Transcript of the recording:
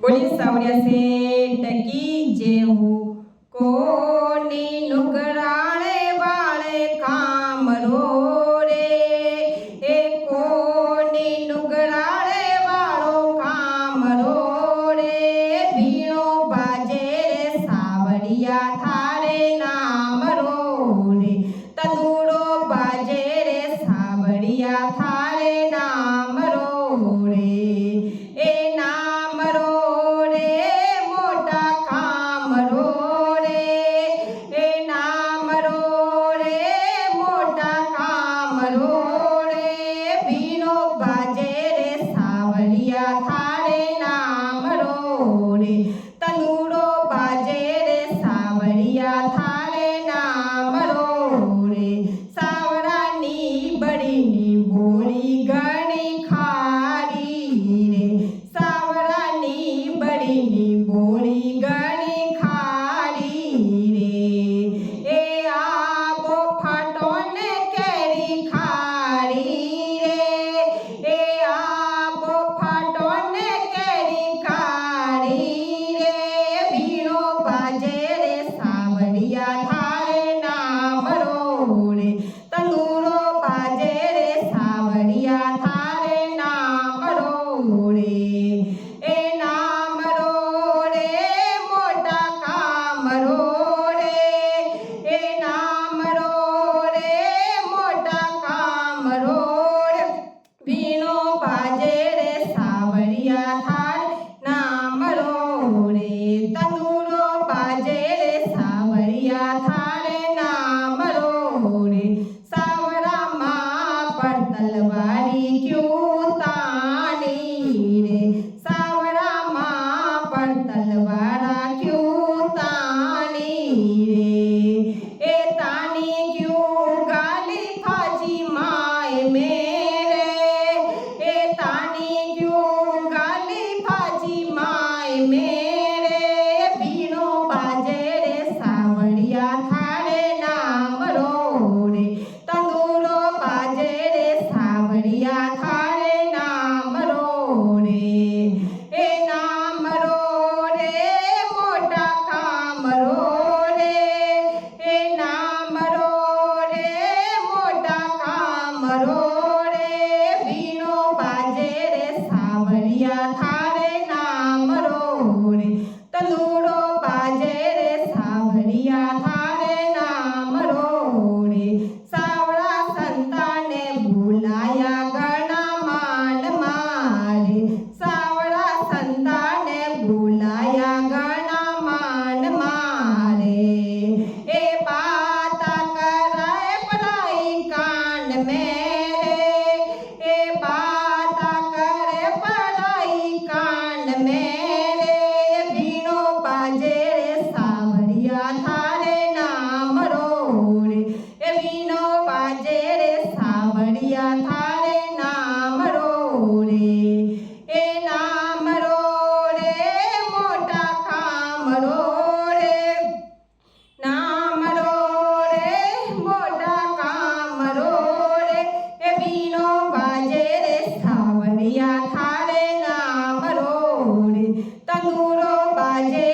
બોલી સાવરિયા શેઠ કી જય હો કોની નુકરાણે વાળે કામરો રે એ કોની નુકરાણે વાળો કામરો રે ભીણો બાજે રે સાવરિયા થારે નામ રો રે તનુડો બાજે રે સાવરિયા થારે નામ રો રે એ નામ રો રે મોટા કામ રો રે એ નામ રો રે મોટા કામ રો રે ભીણો બાજે રે સાવરિયા થારે નામ રો રે તનુડો બાજે રે સાવરિયા થારે નામ રો રે સાવરાની બળીની બોલી ઘણી ખારી રે સાવરાની બળીની બોલી ઘણી ખારી રે એ આબો ફાટો ને કેરી ખારી રે એ આબો ફાટો ને કેરી ખારી રે ભીણો બાજે રે સાવરિયા થારે નામ રો રે તનુડો બાજે રે સાવરિયા થારે નામ રો રે એ નામ રો રે મોટા કામ રો રે એ નામ રો રે મોટા કામ રો રે ભીણો બાજે રે સાવરિયા થારે નામ રો રે તનુડો બાજે રે સાવરિયા થારે નામ રો રે સાવરામાં પર તલવારી ક્યું તાની રે સાવરામાં પર તલવારા ક્યું તાની રે એ તાની ક્યું ગાલી ફાજી માય મેરે એ તાની ક્યું ગાલી ફાજી માય મેરે ભીણો બાજે રે સાવરિયા થારે નામ રો રે તનુડો બાજે રે સાવરિયા થારે નામ રો રે એ નામ રો રે મોટા કામ રો રે એ નામ રો રે મોટા કામ રો રે ભીણો બાજે રે સાવરિયા થારે નામ રો રે તનુડો બાજે રે સાવરિયા થારે નામ રો રે સાવળા સંતાને ભૂલાયા ઘણા માન મારે સાવળા સંતાને ભૂલાયા ઘણા માન મારે એ બાતા કરાય પરાઈ કાન મેરે એ બાતા કરે પરાઈ કાન મેરે ભીણો બાજે રે સાવરિયા થારે નામ રો રે એ ભીણો બાજે રે સાવરિયા થારે નામ રો રે એ નામ રો રે મોટા કામ રો રે નામ રો રે મોટા કામ રો રે એ ભીણો બાજે રે સાવરિયા થારે નામ રો રે તનુડો બાજે